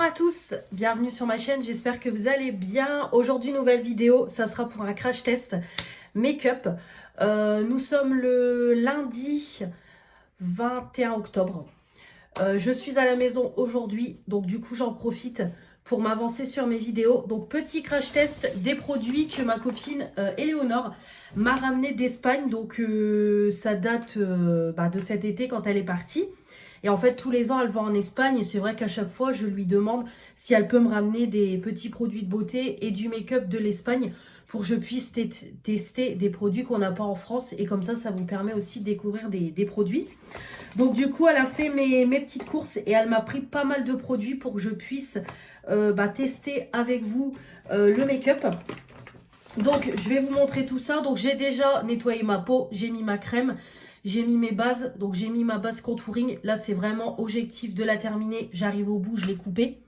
Bonjour à tous, bienvenue sur ma chaîne, j'espère que vous allez bien. Aujourd'hui, nouvelle vidéo, ça sera pour un crash test make-up. Nous sommes le lundi 21 octobre. Je suis à la maison aujourd'hui, donc du coup j'en profite pour m'avancer sur mes vidéos. Donc petit crash test des produits que ma copine Éléonore m'a ramené d'Espagne. Donc ça date de cet été quand elle est partie. Et en fait, tous les ans, elle va en Espagne et c'est vrai qu'à chaque fois, je lui demande si elle peut me ramener des petits produits de beauté et du make-up de l'Espagne pour que je puisse tester des produits qu'on n'a pas en France. Et comme ça vous permet aussi de découvrir des produits. Donc du coup, elle a fait mes petites courses et elle m'a pris pas mal de produits pour que je puisse tester avec vous le make-up. Donc je vais vous montrer tout ça. Donc j'ai déjà nettoyé ma peau, j'ai mis ma crème. J'ai mis mes bases, donc j'ai mis ma base contouring. Là, c'est vraiment objectif de la terminer. J'arrive au bout, je l'ai coupée.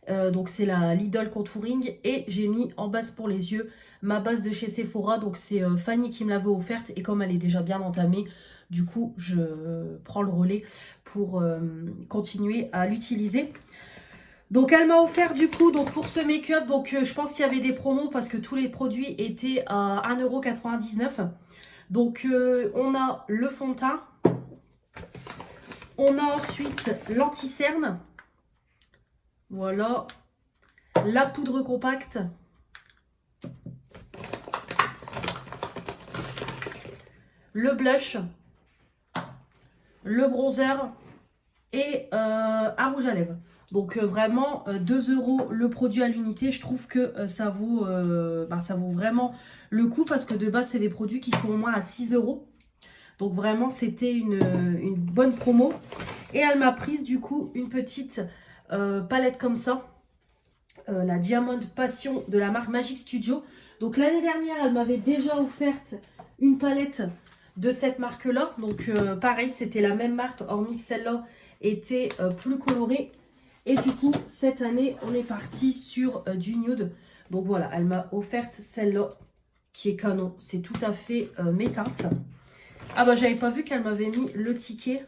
Donc c'est la Lidl contouring. Et j'ai mis en base pour les yeux ma base de chez Sephora. Donc c'est Fanny qui me l'avait offerte. Et comme elle est déjà bien entamée, du coup, je prends le relais pour continuer à l'utiliser. Donc elle m'a offert du coup donc pour ce make-up. Donc je pense qu'il y avait des promos parce que tous les produits étaient à 1,99 €. Donc on a le fond de teint, on a ensuite l'anti-cerne, voilà, la poudre compacte, le blush, le bronzer et un rouge à lèvres. Donc vraiment 2 € le produit à l'unité. Je trouve que ça vaut vraiment le coup parce que de base c'est des produits qui sont au moins à 6 €. Donc vraiment, c'était une bonne promo. Et elle m'a prise du coup une petite palette comme ça. La Diamond Passion de la marque Magic Studio. Donc l'année dernière, elle m'avait déjà offerte une palette de cette marque-là. Donc pareil, c'était la même marque, hormis que celle-là était plus colorée. Et du coup, cette année, on est parti sur du nude. Donc voilà, elle m'a offerte celle-là qui est canon. C'est tout à fait mes teintes. Ah bah j'avais pas vu qu'elle m'avait mis le ticket.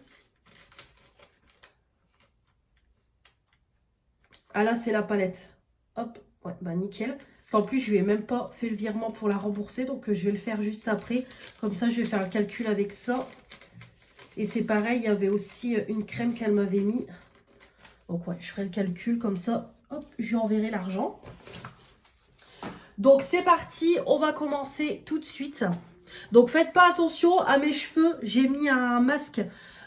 Ah là c'est la palette. Hop, ouais bah nickel. Parce qu'en plus je lui ai même pas fait le virement pour la rembourser. Donc je vais le faire juste après. Comme ça je vais faire un calcul avec ça. Et c'est pareil, il y avait aussi une crème qu'elle m'avait mis. Donc ouais, je ferai le calcul comme ça. Hop, je lui enverrai l'argent. Donc c'est parti, on va commencer tout de suite. Donc faites pas attention à mes cheveux, j'ai mis un masque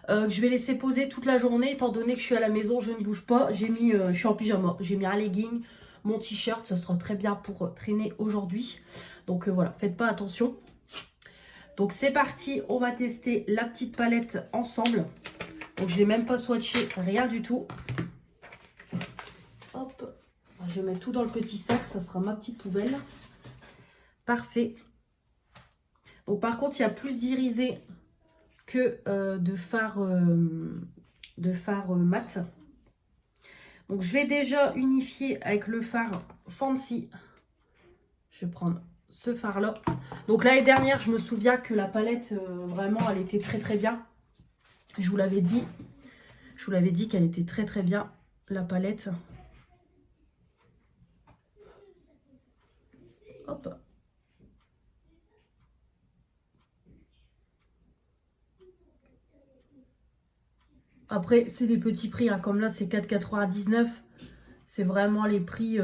que je vais laisser poser toute la journée étant donné que je suis à la maison, je ne bouge pas. Je suis en pyjama, j'ai mis un legging, mon t-shirt, ça sera très bien pour traîner aujourd'hui. Donc voilà, faites pas attention. Donc c'est parti, on va tester la petite palette ensemble. Donc je n'ai même pas swatché, rien du tout. Hop, je mets tout dans le petit sac, ça sera ma petite poubelle. Parfait. Donc par contre, il y a plus d'irisé que de fard mat. Donc je vais déjà unifier avec le fard Fancy. Je vais prendre ce fard là. Donc l'année dernière, je me souviens que la palette, vraiment, elle était très très bien. Je vous l'avais dit. Je vous l'avais dit qu'elle était très très bien, la palette. Hop. Après, c'est des petits prix, hein. Comme là, c'est 4,99 €. C'est vraiment les prix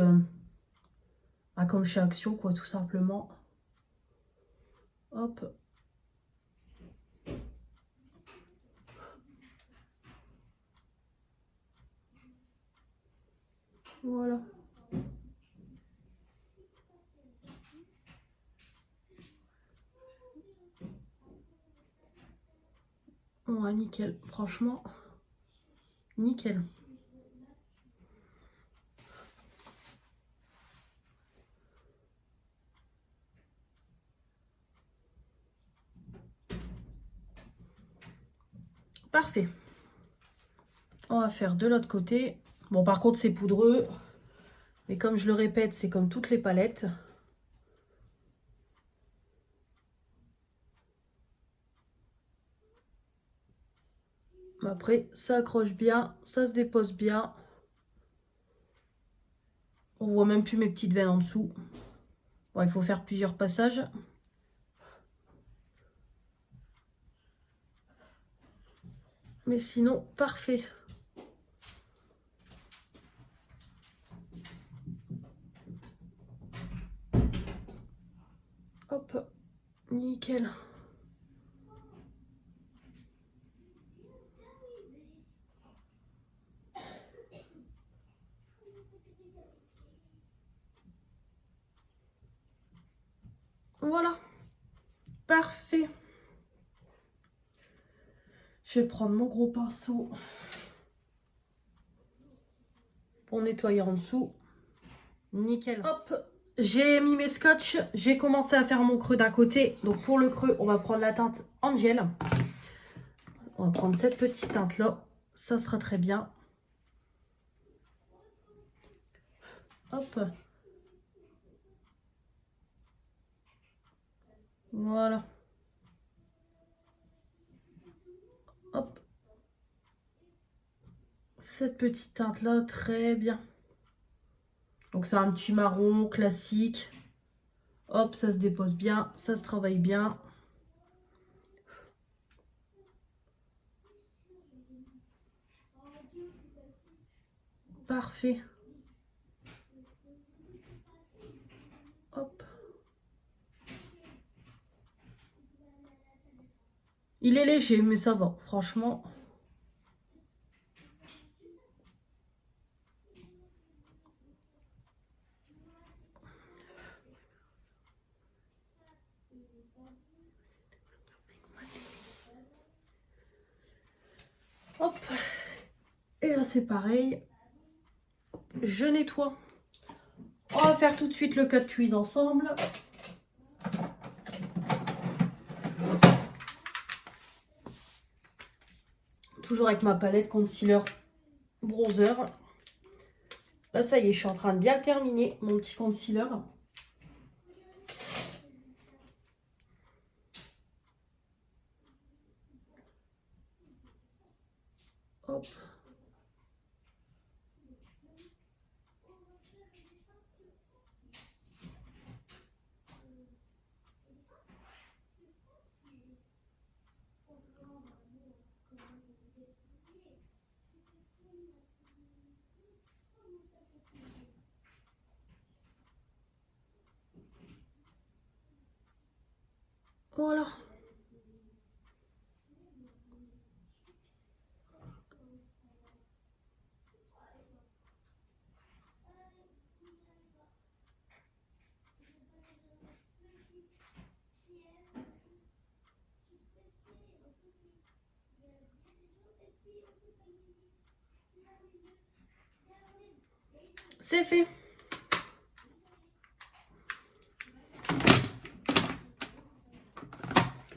comme chez Action, quoi, tout simplement. Hop. Voilà. Ouais, nickel. Franchement, nickel. Parfait. On va faire de l'autre côté. Bon, par contre, c'est poudreux. Mais comme je le répète, c'est comme toutes les palettes. Après, ça accroche bien, ça se dépose bien. On voit même plus mes petites veines en dessous. Bon, il faut faire plusieurs passages. Mais sinon, parfait. Hop, nickel. Voilà, parfait. Je vais prendre mon gros pinceau pour nettoyer en dessous. Nickel. Hop, j'ai mis mes scotch. J'ai commencé à faire mon creux d'un côté. Donc pour le creux, on va prendre la teinte Angel. On va prendre cette petite teinte là. Ça sera très bien. Hop. Voilà. Hop. Cette petite teinte là, très bien. Donc c'est un petit marron classique. Hop, ça se dépose bien, ça se travaille bien. Parfait. Hop. Il est léger, mais ça va, franchement. Hop. Et là, c'est pareil. Je nettoie. On va faire tout de suite le cut crease ensemble. Toujours avec ma palette concealer bronzer. Là, ça y est, je suis en train de bien le terminer, mon petit concealer. Hop. Voilà. C'est fait.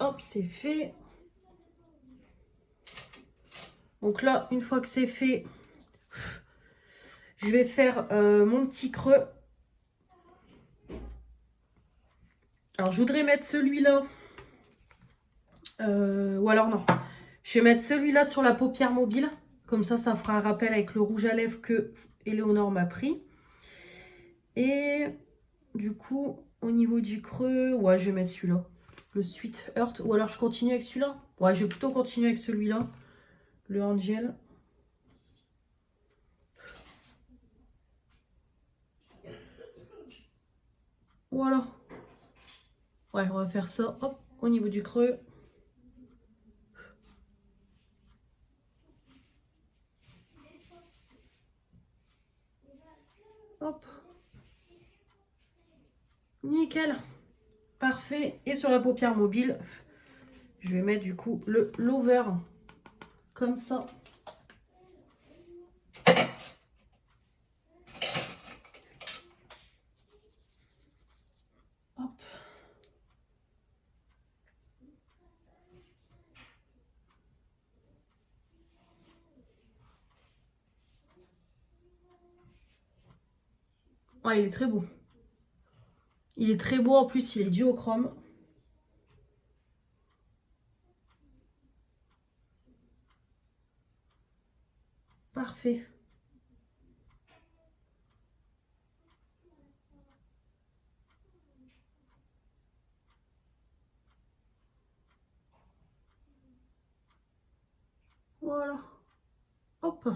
Hop, c'est fait. Donc là, une fois que c'est fait, je vais faire mon petit creux. Alors, je voudrais mettre celui-là. Ou alors non. Je vais mettre celui-là sur la paupière mobile. Comme ça fera un rappel avec le rouge à lèvres que Éléonore m'a pris. Et du coup, au niveau du creux, ouais, je vais mettre celui-là. Le Sweet Heart. Ou alors je continue avec celui-là. Ouais, je vais plutôt continuer avec celui-là. Le Angel. Voilà. Ouais, on va faire ça. Hop, au niveau du creux. Hop. Nickel. Parfait. Et sur la paupière mobile, je vais mettre du coup le lover. Comme ça. Hop. Ouais, il est très beau. Il est très beau en plus, il est duochrome. Parfait. Hop.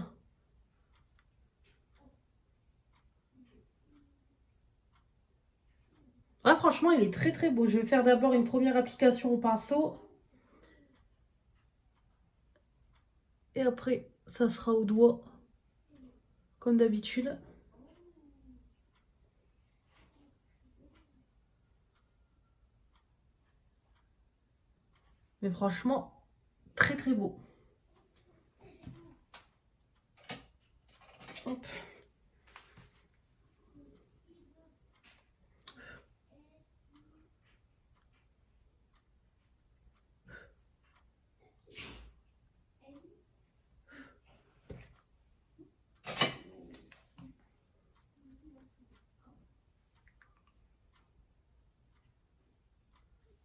Ah, franchement, il est très très beau. Je vais faire d'abord une première application au pinceau. Et après, ça sera au doigt, comme d'habitude. Mais franchement, très très beau. Hop.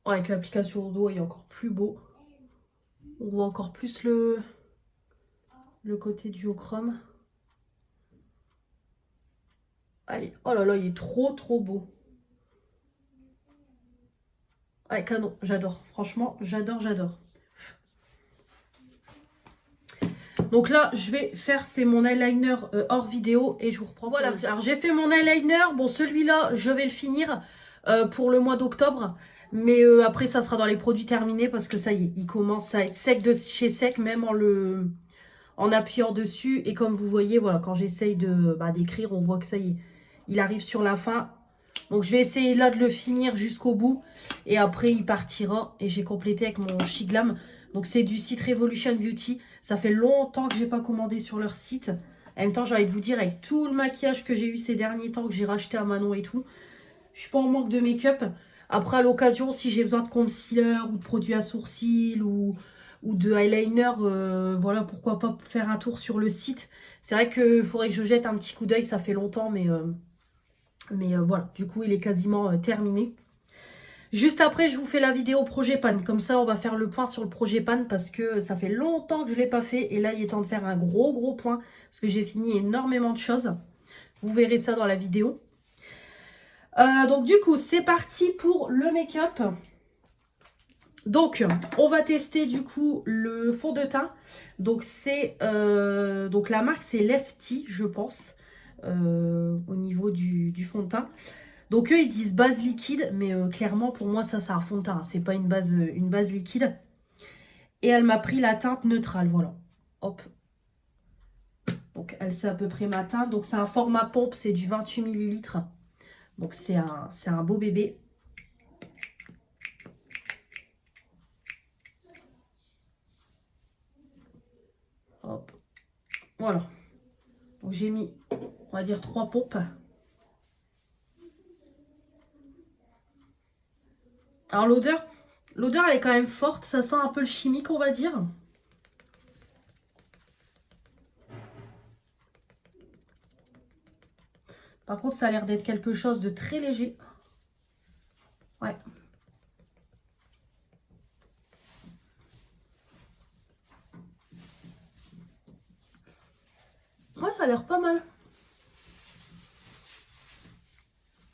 Ouais, avec l'application au doigt, il est encore plus beau. On voit encore plus le côté duochrome. Allez, oh là là, il est trop trop beau. Ouais, canon, j'adore. Franchement, j'adore, j'adore. Donc là, je vais faire, c'est mon eyeliner hors vidéo et je vous reprends. Voilà, alors j'ai fait mon eyeliner. Bon, celui-là, je vais le finir pour le mois d'octobre. Mais après, ça sera dans les produits terminés parce que ça y est, il commence à être sec de chez sec, même en appuyant dessus. Et comme vous voyez, voilà, quand j'essaye d'écrire, on voit que ça y est, il arrive sur la fin. Donc je vais essayer là de le finir jusqu'au bout. Et après, il partira. Et j'ai complété avec mon Shiglam. Donc c'est du site Revolution Beauty. Ça fait longtemps que j'ai pas commandé sur leur site. En même temps, j'ai envie de vous dire, avec tout le maquillage que j'ai eu ces derniers temps, que j'ai racheté à Manon et tout, je suis pas en manque de make-up. Après, à l'occasion, si j'ai besoin de concealer ou de produits à sourcils ou de eyeliner, voilà, pourquoi pas faire un tour sur le site. C'est vrai qu'il faudrait que je jette un petit coup d'œil, ça fait longtemps, mais voilà, du coup, il est quasiment terminé. Juste après, je vous fais la vidéo projet pan. Comme ça, on va faire le point sur le projet pan parce que ça fait longtemps que je ne l'ai pas fait. Et là, il est temps de faire un gros point parce que j'ai fini énormément de choses. Vous verrez ça dans la vidéo. Donc du coup, c'est parti pour le make-up. Donc, on va tester du coup le fond de teint. Donc, c'est donc la marque, c'est Lefty, je pense, au niveau du fond de teint. Donc, eux, ils disent base liquide, mais clairement, pour moi, ça, c'est un fond de teint. C'est pas une base liquide. Et elle m'a pris la teinte neutrale, voilà. Hop. Donc, elle sait à peu près ma teinte. Donc, c'est un format pompe, c'est du 28 ml. Donc, c'est un beau bébé. Hop. Voilà. Donc, j'ai mis, on va dire, 3 pompes. Alors, l'odeur, elle est quand même forte. Ça sent un peu le chimique, on va dire. Par contre, ça a l'air d'être quelque chose de très léger. Ouais. Ouais, ça a l'air pas mal.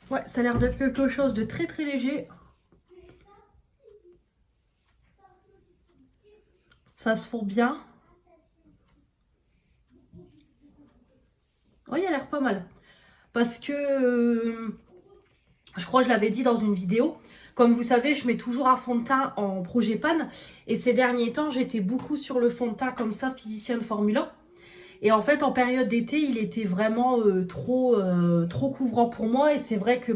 Ouais, ça a l'air d'être quelque chose de très très léger. Ça se fond bien. Ouais, il a l'air pas mal. Parce que, je crois que je l'avais dit dans une vidéo, comme vous savez, je mets toujours un fond de teint en projet pan. Et ces derniers temps, j'étais beaucoup sur le fond de teint comme ça, Physician Formula. Et en fait, en période d'été, il était vraiment trop couvrant pour moi. Et c'est vrai que,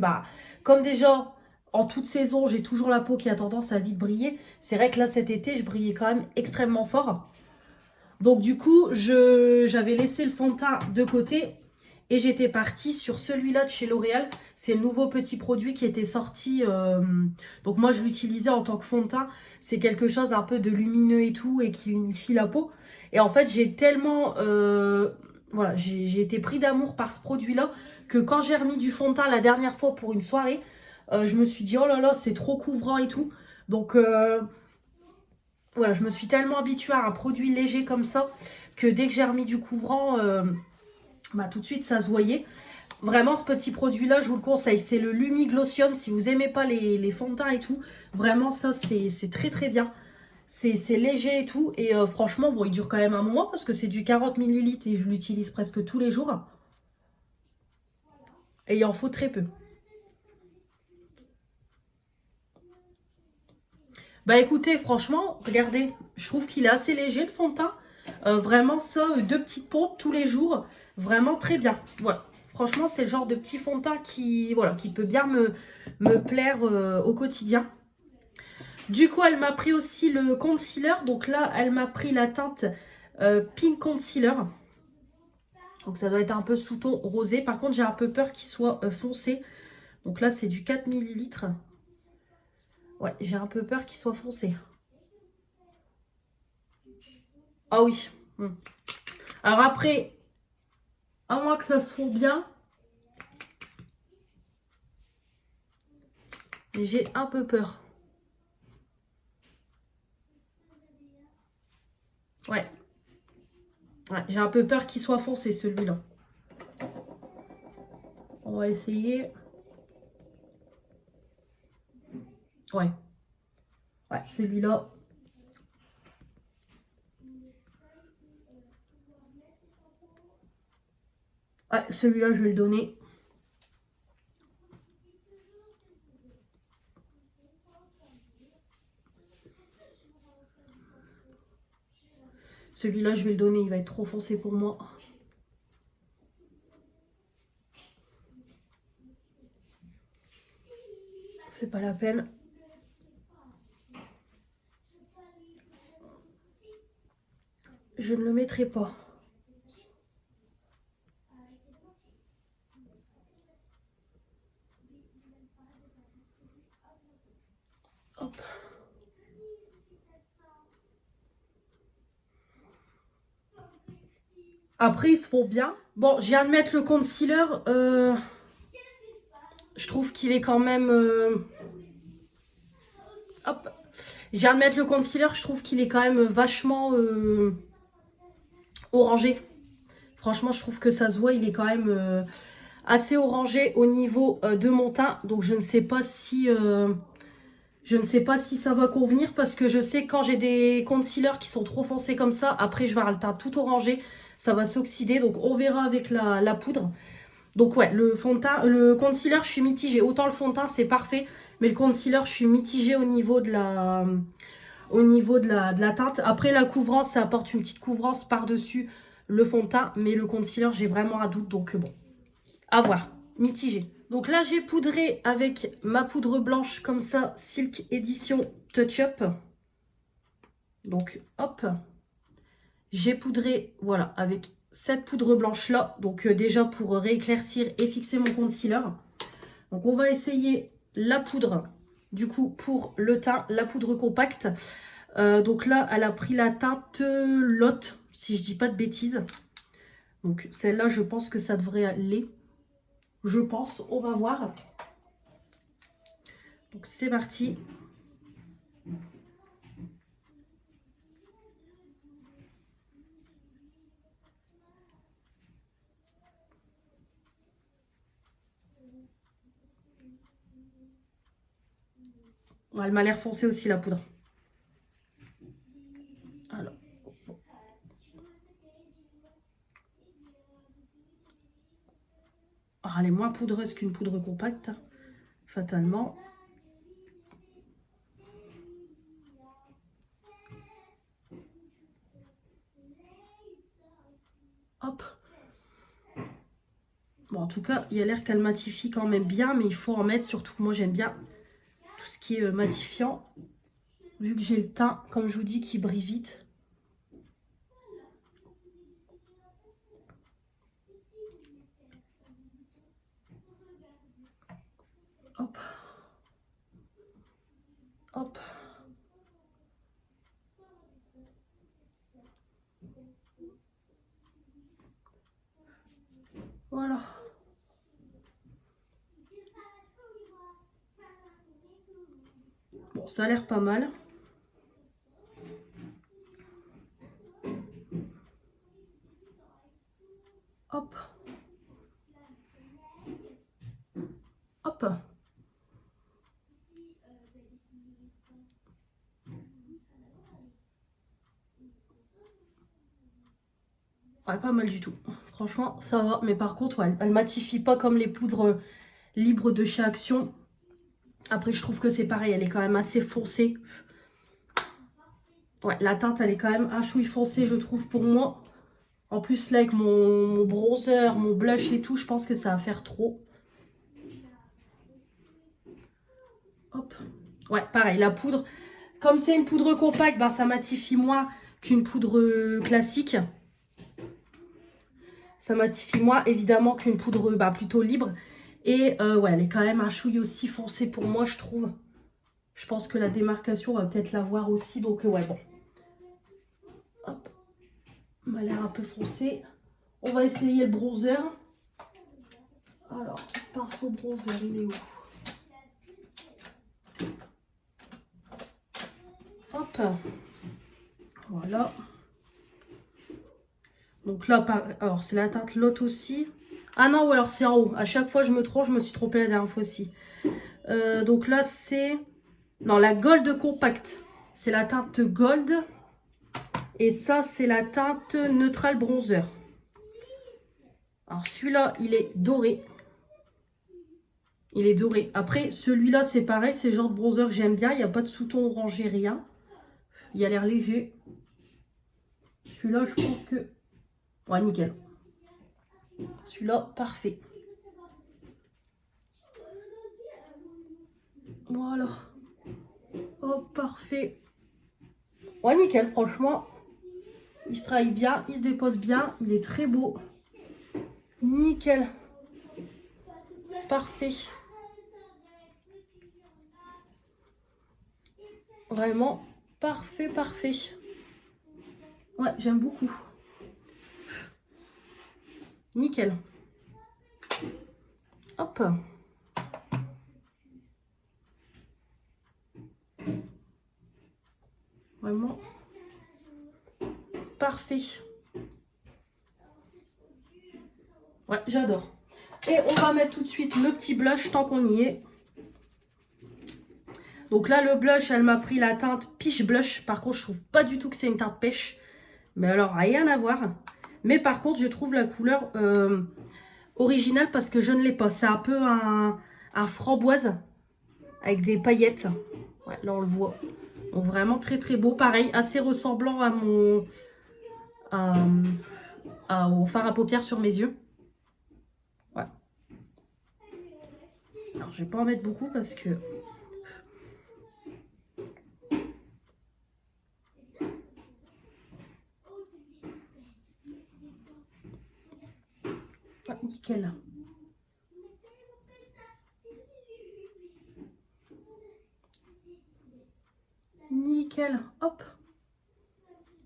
comme déjà, en toute saison, j'ai toujours la peau qui a tendance à vite briller. C'est vrai que là, cet été, je brillais quand même extrêmement fort. Donc du coup, j'avais laissé le fond de teint de côté. Et j'étais partie sur celui-là de chez L'Oréal. C'est le nouveau petit produit qui était sorti. Donc moi, je l'utilisais en tant que fond de teint. C'est quelque chose un peu de lumineux et tout et qui unifie la peau. Et en fait, j'ai tellement... voilà, j'ai été pris d'amour par ce produit-là que quand j'ai remis du fond de teint la dernière fois pour une soirée, je me suis dit, oh là là, c'est trop couvrant et tout. Donc voilà, je me suis tellement habituée à un produit léger comme ça que dès que j'ai remis du couvrant... tout de suite ça se voyait. Vraiment, ce petit produit là, je vous le conseille, c'est le Lumi Glossium. Si vous aimez pas les fonds de teint et tout, vraiment ça c'est très très bien. C'est léger et tout. Et franchement, bon, il dure quand même un moment parce que c'est du 40 millilitres et je l'utilise presque tous les jours. Et il en faut très peu. Bah écoutez, franchement, regardez, je trouve qu'il est assez léger le fond de teint. Vraiment ça, deux petites pompes tous les jours, vraiment très bien. Voilà, franchement c'est le genre de petit fond de teint qui, voilà, qui peut bien me plaire au quotidien. Du coup, elle m'a pris aussi le concealer. Donc là, elle m'a pris la teinte Pink Concealer. Donc ça doit être un peu sous-ton rosé. Par contre, j'ai un peu peur qu'il soit foncé. Donc là, c'est du 4 millilitres. Ouais, j'ai un peu peur qu'il soit foncé. Ah oui. Alors après, à moins que ça se fonde bien, j'ai un peu peur. Ouais. Ouais, j'ai un peu peur qu'il soit foncé celui-là. On va essayer. Ouais. Ouais, celui-là. Ouais, celui-là, je vais le donner. Celui-là, je vais le donner. Il va être trop foncé pour moi. C'est pas la peine. Je ne le mettrai pas. Hop. Après, ils se font bien. Bon, je viens de mettre le concealer. Je trouve qu'il est quand même... Hop. Je viens de mettre le concealer. Je trouve qu'il est quand même vachement orangé. Franchement, je trouve que ça se voit. Il est quand même assez orangé au niveau de mon teint. Donc, je ne sais pas si... je ne sais pas si ça va convenir parce que je sais que quand j'ai des concealers qui sont trop foncés comme ça, après je vais avoir le teint tout orangé, ça va s'oxyder. Donc on verra avec la poudre. Donc ouais, le fond de teint, le concealer, je suis mitigée. Autant le fond de teint, c'est parfait, mais le concealer, je suis mitigée au niveau de la teinte. Après la couvrance, ça apporte une petite couvrance par-dessus le fond de teint, mais le concealer, j'ai vraiment un doute. Donc bon, à voir, mitigé. Donc là, j'ai poudré avec ma poudre blanche comme ça, Silk Edition Touch Up. Donc, hop. J'ai poudré, voilà, avec cette poudre blanche-là. Donc, déjà pour rééclaircir et fixer mon concealer. Donc, on va essayer la poudre, du coup, pour le teint, la poudre compacte. Donc là, elle a pris la teinte Lot, si je dis pas de bêtises. Donc, celle-là, je pense que ça devrait aller. Je pense, on va voir. Donc c'est parti. Ouais, elle m'a l'air foncée aussi la poudre. Alors. Ah, elle est moins poudreuse qu'une poudre compacte, fatalement. Hop. Bon, en tout cas, il y a l'air qu'elle matifie quand même bien, mais il faut en mettre, surtout que moi j'aime bien tout ce qui est matifiant. Vu que j'ai le teint, comme je vous dis, qui brille vite. Hop. Hop. Voilà. Bon, ça a l'air pas mal. Hop. Hop. Ouais, pas mal du tout. Franchement, ça va. Mais par contre, ouais, elle matifie pas comme les poudres libres de chez Action. Après, je trouve que c'est pareil. Elle est quand même assez foncée. Ouais, la teinte, elle est quand même un chouï foncée, je trouve, pour moi. En plus, là, avec mon bronzer, mon blush et tout, je pense que ça va faire trop. Hop. Ouais, pareil, la poudre. Comme c'est une poudre compacte, ben, ça matifie moins qu'une poudre classique. Ça matifie moins, évidemment, qu'une poudre bah, plutôt libre. Et ouais, elle est quand même un chouï aussi foncé pour moi, je trouve. Je pense que la démarcation, on va peut-être la voir aussi. Donc, ouais, bon. Hop. Elle m'a l'air un peu foncé. On va essayer le bronzer. Alors, pinceau bronzer, il est où? Hop. Voilà. Donc là, alors c'est la teinte Lot aussi. Ah non, ou alors c'est en haut. À chaque fois, je me trompe. Je me suis trompée la dernière fois aussi. Donc là, c'est... Non, la Gold Compact. C'est la teinte Gold. Et ça, c'est la teinte Neutral Bronzer. Alors celui-là, il est doré. Il est doré. Après, celui-là, c'est pareil. C'est le genre de bronzer que j'aime bien. Il n'y a pas de sous-ton orangé, rien. Il a l'air léger. Celui-là, je pense que... Ouais, nickel. Celui-là, parfait. Voilà. Oh, parfait. Ouais, nickel, franchement. Il se travaille bien, il se dépose bien. Il est très beau. Nickel. Parfait. Vraiment, parfait, parfait. Ouais, j'aime beaucoup. Nickel. Hop. Vraiment. Parfait. Ouais, j'adore. Et on va mettre tout de suite le petit blush tant qu'on y est. Donc là, le blush, elle m'a pris la teinte Peach Blush. Par contre, je trouve pas du tout que c'est une teinte pêche. Mais alors, rien à voir. Mais par contre, je trouve la couleur originale parce que je ne l'ai pas. C'est un peu un framboise avec des paillettes. Ouais, là, on le voit. Donc, vraiment très, très beau. Pareil, assez ressemblant à mon... au fard à paupières sur mes yeux. Ouais. Alors, je vais pas en mettre beaucoup parce que... Ah, nickel. Nickel. Hop.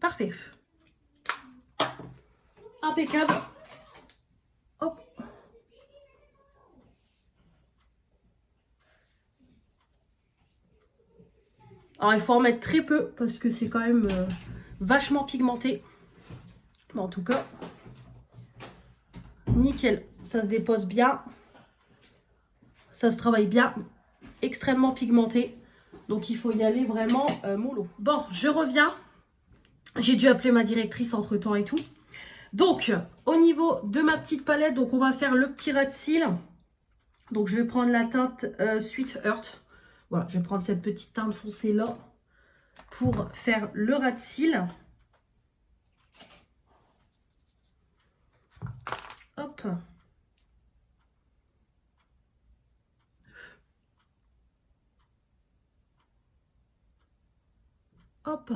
Parfait. Impeccable. Hop. Alors, il faut en mettre très peu parce que c'est quand même vachement pigmenté. Mais en tout cas, nickel. Ça se dépose bien. Ça se travaille bien. Extrêmement pigmenté. Donc, il faut y aller vraiment mollo. Bon, je reviens. J'ai dû appeler ma directrice entre-temps et tout. Donc, au niveau de ma petite palette, donc on va faire le petit ras de cils. Donc, je vais prendre la teinte Sweet Heart. Voilà, je vais prendre cette petite teinte foncée là pour faire le ras de cils. Hop. Hop.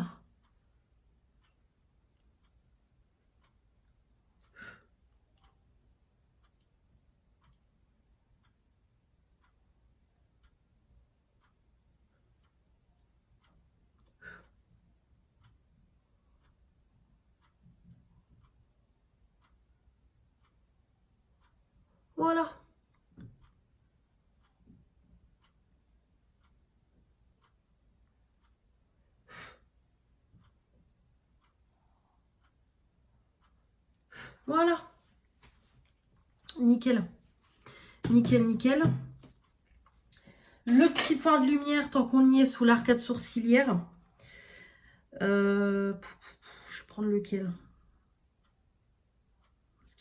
Voilà. Voilà. Nickel. Nickel, nickel. Le petit point de lumière, tant qu'on y est, sous l'arcade sourcilière. Je vais prendre lequel?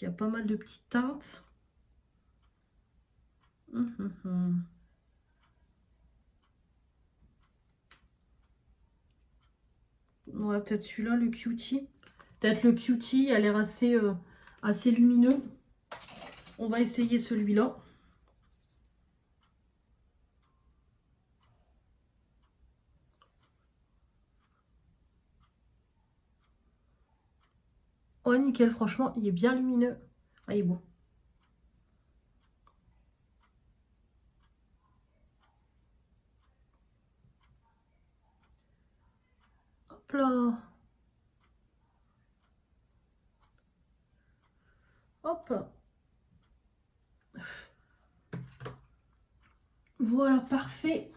qu'il y a pas mal de petites teintes. Ouais, peut-être celui-là, le Cutie. Peut-être le Cutie a l'air assez, assez lumineux. On va essayer celui-là. Oh, nickel, franchement, il est bien lumineux. Ah, il est beau. Hop là. Hop. Voilà, parfait.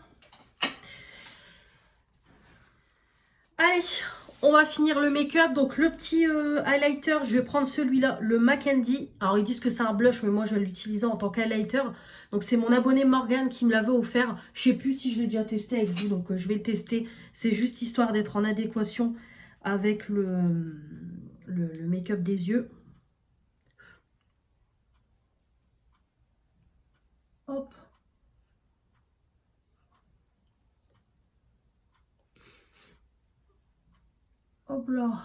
Allez, on va finir le make-up. Donc le petit highlighter, je vais prendre celui-là, le MAC Candy. Alors ils disent que c'est un blush, mais moi je vais l'utiliser en tant qu'highlighter. Donc c'est mon abonné Morgane qui me l'avait offert. Je sais plus si je l'ai déjà testé avec vous, donc je vais le tester. C'est juste histoire d'être en adéquation avec le make-up des yeux. Hop. Hop là.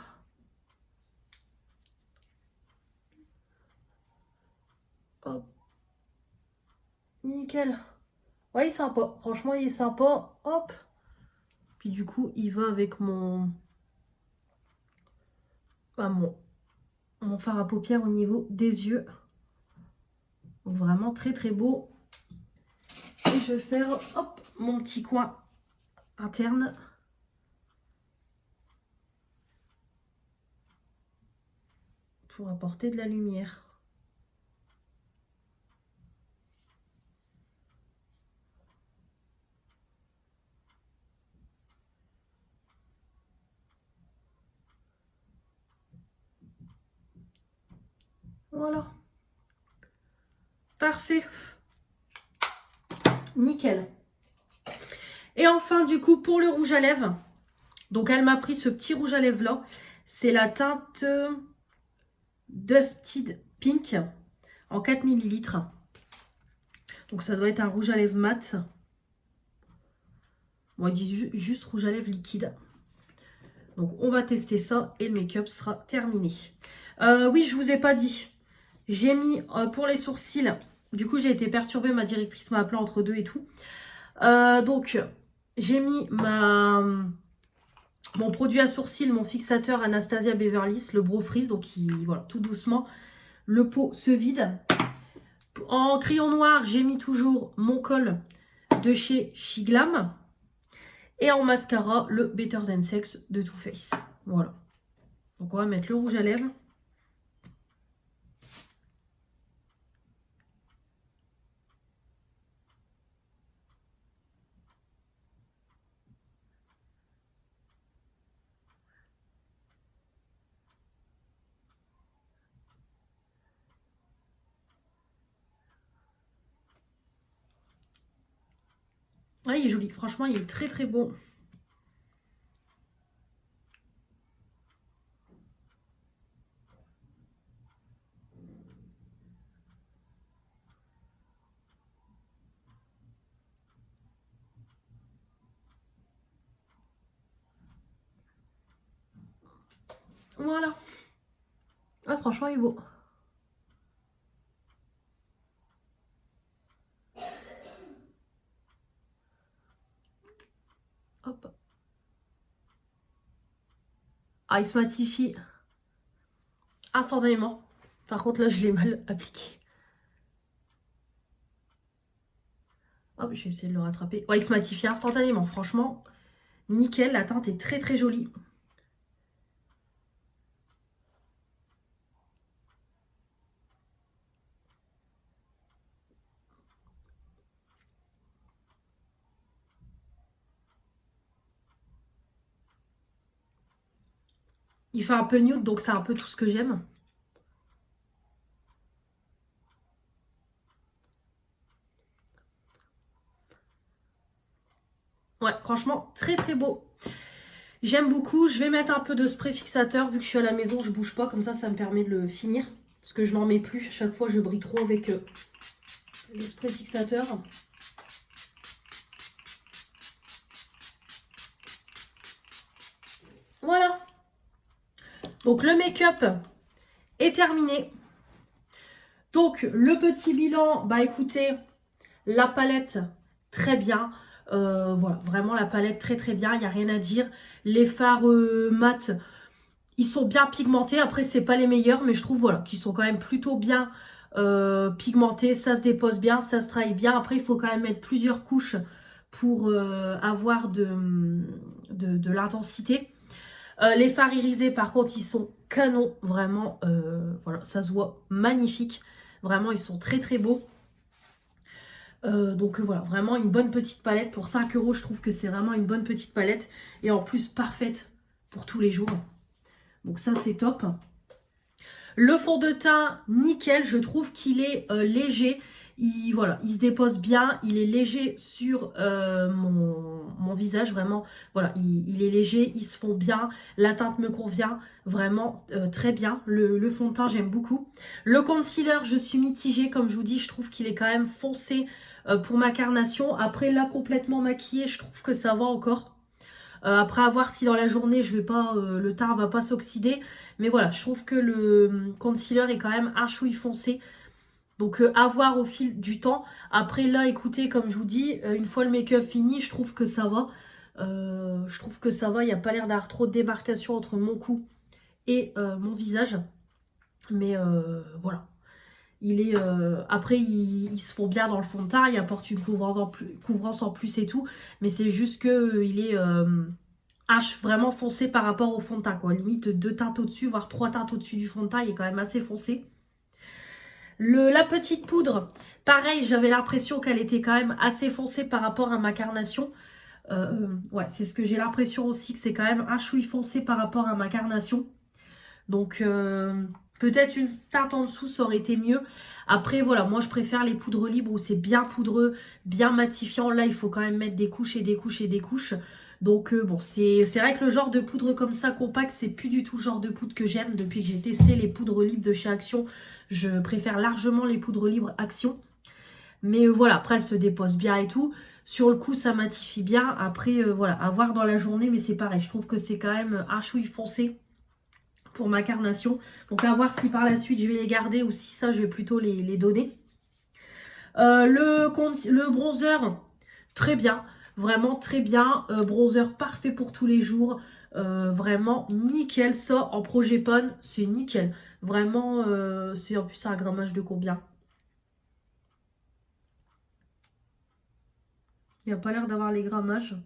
Hop. Nickel. Ouais, il est sympa. Franchement, il est sympa. Hop. Puis du coup, il va avec mon... Bah, mon fard à paupières au niveau des yeux. Donc vraiment très très beau. Et je vais faire hop, mon petit coin interne. Pour apporter de la lumière. Voilà. Parfait. Nickel. Et enfin, du coup, pour le rouge à lèvres. Donc, elle m'a pris ce petit rouge à lèvres là. C'est la teinte Dusted Pink en 4 ml. Donc, ça doit être un rouge à lèvres mat. Bon, il dit juste rouge à lèvres liquide. Donc, on va tester ça et le make-up sera terminé. Oui, je vous ai pas dit. J'ai mis pour les sourcils. Du coup, j'ai été perturbée. Ma directrice m'a appelé entre deux et tout. Donc, j'ai mis mon produit à sourcils, mon fixateur Anastasia Beverly Hills, le Brow Freeze. Donc, voilà, tout doucement, le pot se vide. En crayon noir, j'ai mis toujours mon col de chez Shiglam. Et en mascara, le Better Than Sex de Too Faced. Voilà. Donc, on va mettre le rouge à lèvres. Ah, il est joli. Franchement, il est très très beau. Voilà. Ah, franchement, il est beau. Hop. Ah, il se matifie instantanément. Par contre, là, je l'ai mal appliqué. Hop, je vais essayer de le rattraper. Ouais, il se matifie instantanément. Franchement, nickel. La teinte est très très jolie. Il fait un peu nude, donc c'est un peu tout ce que j'aime. Ouais, franchement, très très beau. J'aime beaucoup. Je vais mettre un peu de spray fixateur. Vu que je suis à la maison, je bouge pas. Comme ça me permet de le finir. Parce que je n'en mets plus. À chaque fois, je brille trop avec le spray fixateur. Voilà. Donc, le make-up est terminé. Donc, le petit bilan, bah écoutez, la palette, très bien. Voilà, vraiment la palette, très très bien, il n'y a rien à dire. Les fards mat, ils sont bien pigmentés. Après, c'est pas les meilleurs, mais je trouve voilà, qu'ils sont quand même plutôt bien pigmentés. Ça se dépose bien, ça se travaille bien. Après, il faut quand même mettre plusieurs couches pour avoir de l'intensité. Les fards irisés, par contre, ils sont canons. Vraiment, voilà, ça se voit magnifique. Vraiment, ils sont très très beaux. Donc voilà, vraiment une bonne petite palette. Pour 5 €, je trouve que c'est vraiment une bonne petite palette. Et en plus, parfaite pour tous les jours. Donc ça, c'est top. Le fond de teint, nickel. Je trouve qu'il est léger. Voilà, il se dépose bien. Il est léger sur mon visage. Vraiment, voilà, il est léger. Il se fond bien. La teinte me convient. Vraiment très bien. Le fond de teint, j'aime beaucoup. Le concealer, je suis mitigée. Comme je vous dis, je trouve qu'il est quand même foncé pour ma carnation. Après, là, complètement maquillée, je trouve que ça va encore. Après, à voir si dans la journée, je vais pas, le teint va pas s'oxyder. Mais voilà, je trouve que le concealer est quand même un chouille foncé. Donc, à voir au fil du temps. Après, là, écoutez, comme je vous dis, une fois le make-up fini, je trouve que ça va. Je trouve que ça va. Il n'y a pas l'air d'avoir trop de démarcation entre mon cou et mon visage. Mais voilà. Après, ils se font bien dans le fond de teint. Il apporte une couvrance en plus et tout. Mais c'est juste que il est vraiment foncé par rapport au fond de teint, quoi. Limite 2 teintes au-dessus, voire 3 teintes au-dessus du fond de teint. Il est quand même assez foncé. La petite poudre, pareil, j'avais l'impression qu'elle était quand même assez foncée par rapport à ma carnation. Ouais, c'est ce que j'ai l'impression aussi, que c'est quand même un chouille foncé par rapport à ma carnation. Donc, peut-être une teinte en dessous, ça aurait été mieux. Après, voilà, moi, je préfère les poudres libres où c'est bien poudreux, bien matifiant. Là, il faut quand même mettre des couches et des couches et des couches. Donc, bon, c'est vrai que le genre de poudre comme ça, compact, c'est plus du tout le genre de poudre que j'aime. Depuis que j'ai testé les poudres libres de chez Action, je préfère largement les poudres libres Action. Mais voilà, après, elles se déposent bien et tout. Sur le coup, ça matifie bien. Après, voilà, à voir dans la journée, mais c'est pareil. Je trouve que c'est quand même un chouille foncé pour ma carnation. Donc à voir si par la suite je vais les garder ou si ça je vais plutôt les donner. Le bronzer, très bien. Vraiment très bien. Bronzer parfait pour tous les jours. Vraiment nickel. Ça en Progepone, c'est nickel. Vraiment, c'est en plus un grammage de combien? Il n'y a pas l'air d'avoir les grammages.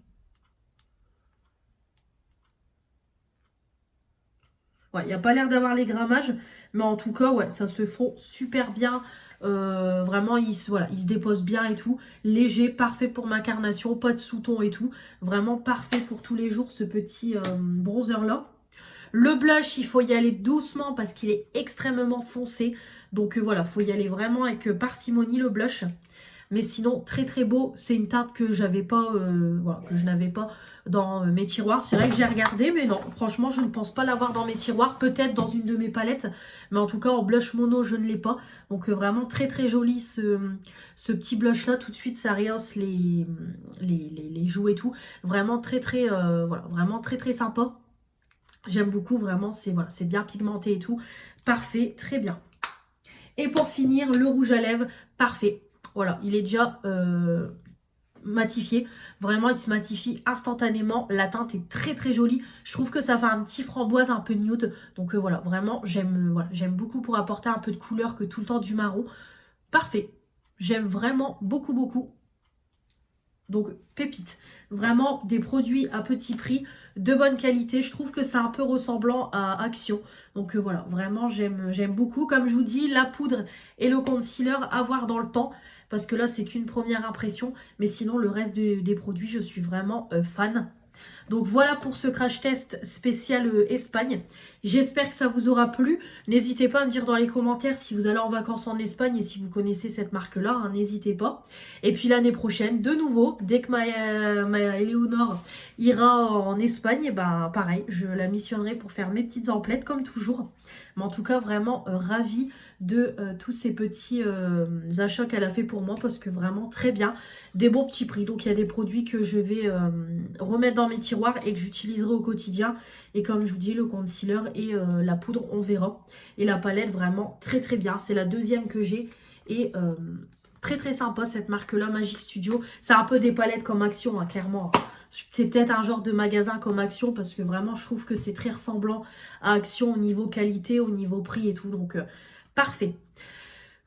Ouais, il n'y a pas l'air d'avoir les grammages, mais en tout cas, ouais, ça se fond super bien. Vraiment, voilà, il se dépose bien et tout. Léger, parfait pour ma carnation, pas de sous-ton et tout. Vraiment parfait pour tous les jours, ce petit bronzer-là. Le blush, il faut y aller doucement parce qu'il est extrêmement foncé. Donc voilà, il faut y aller vraiment avec parcimonie le blush. Mais sinon, très très beau. C'est une teinte que j'avais pas, voilà, que je n'avais pas dans mes tiroirs. C'est vrai que j'ai regardé, mais non, franchement, je ne pense pas l'avoir dans mes tiroirs. Peut-être dans une de mes palettes, mais en tout cas, en blush mono, je ne l'ai pas. Donc vraiment très très joli ce petit blush-là. Tout de suite, ça rehausse les joues et tout. Vraiment très très, voilà, vraiment très très sympa. J'aime beaucoup, vraiment, voilà, c'est bien pigmenté et tout. Parfait, très bien. Et pour finir, le rouge à lèvres, parfait. Voilà, il est déjà matifié. Vraiment, il se matifie instantanément. La teinte est très très jolie. Je trouve que ça fait un petit framboise un peu nude. Donc voilà, vraiment, j'aime beaucoup pour apporter un peu de couleur que tout le temps du marron. Parfait. J'aime vraiment beaucoup beaucoup. Donc, pépite. Vraiment des produits à petit prix, de bonne qualité. Je trouve que c'est un peu ressemblant à Action. Donc voilà, vraiment j'aime beaucoup. Comme je vous dis, la poudre et le concealer à voir dans le temps. Parce que là, c'est qu'une première impression. Mais sinon, le reste des produits, je suis vraiment fan. Donc voilà pour ce crash test spécial Espagne. J'espère que ça vous aura plu. N'hésitez pas à me dire dans les commentaires si vous allez en vacances en Espagne et si vous connaissez cette marque-là, hein, n'hésitez pas. Et puis l'année prochaine, de nouveau, dès que ma Éléonore ira en Espagne, bah pareil, je la missionnerai pour faire mes petites emplettes comme toujours. Mais en tout cas, vraiment ravie de tous ces petits achats qu'elle a fait pour moi parce que vraiment très bien. Des bons petits prix. Donc il y a des produits que je vais remettre dans mes tiroirs et que j'utiliserai au quotidien. Et comme je vous dis, le concealer et la poudre, on verra. Et la palette, vraiment très très bien. C'est la deuxième que j'ai. Et très très sympa cette marque-là, Magic Studio. C'est un peu des palettes comme Action, hein, clairement. C'est peut-être un genre de magasin comme Action parce que vraiment, je trouve que c'est très ressemblant à Action au niveau qualité, au niveau prix et tout. Donc, parfait.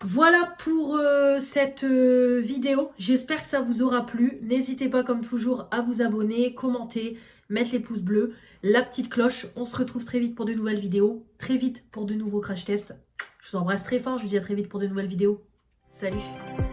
Voilà pour cette vidéo. J'espère que ça vous aura plu. N'hésitez pas comme toujours à vous abonner, commenter, mettre les pouces bleus, la petite cloche. On se retrouve très vite pour de nouvelles vidéos. Très vite pour de nouveaux crash tests. Je vous embrasse très fort. Je vous dis à très vite pour de nouvelles vidéos. Salut!